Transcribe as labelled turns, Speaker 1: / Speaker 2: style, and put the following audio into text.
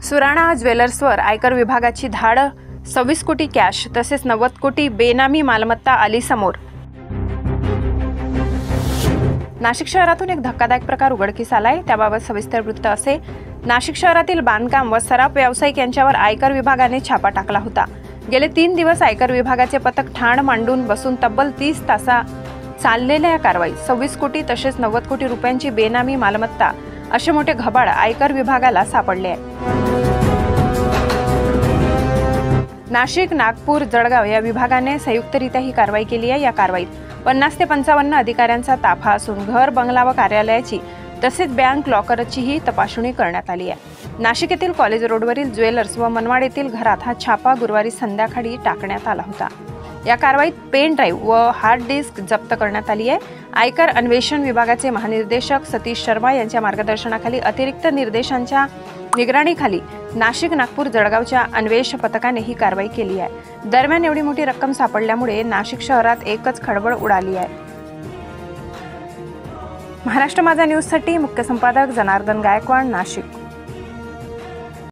Speaker 1: सुराणा ज्वेलर्सवर आयकर विभागाची धाड, 26 कोटी कॅश तसेच 90 कोटी बेनामी मालमत्ता आली समोर। नाशिक शहरातून एक धक्कादायक प्रकार उघडकीस आलाय, त्याबाबत सविस्तर वृत्त असे। नाशिक शहरातील बांधकाम व सराफ व्यावसायिक यांच्यावर आयकर विभागाने छापा टाकला होता। गेले 3 दिवस आयकर विभागाचे पथक ठाण मांडून बसून तब्बल 30 तासा चाललेल्या या कारवाईत 26 कोटी तसेच 90 कोटी रुपयांची बेनामी मालमत्ता असे मोठे घबाड आयकर विभागाला सापडले आहे। नाशिक, नागपूर, जळगाव या विभागाने संयुक्तरित्या ही कारवाई केली आहे। या कारवाईत 50 ते 55 अधिकाऱ्यांचा ताफा असून घर, बंगला व कार्यालयाची तसेच बँक लॉकरचीही तपासणी करण्यात आली आहे। नाशिक येथील कॉलेज रोडवरील ज्वेलर्स व मनमाड येथील घरात हा छापा गुरुवारी संध्याकाळी टाकण्यात आला होता। या कारवाईत पेन ड्राईव्ह व हार्ड डिस्क जप्त करण्यात आली आहे। आयकर अन्वेषण विभागाचे महानिर्देशक सतीश शर्मा यांच्या मार्गदर्शनाखाली अतिरिक्त निर्देशांच्या निगराणीखाली नाशिक, नागपूर, जळगावच्या अन्वेष पथकाने ही कारवाई केली आहे। दरम्यान एवढी मोठी रक्कम सापडल्यामुळे नाशिक शहरात एकच खळबळ उडाली आहे। महाराष्ट्र माझा न्यूजसाठी मुख्य संपादक जनार्दन गायकवाड, नाशिक।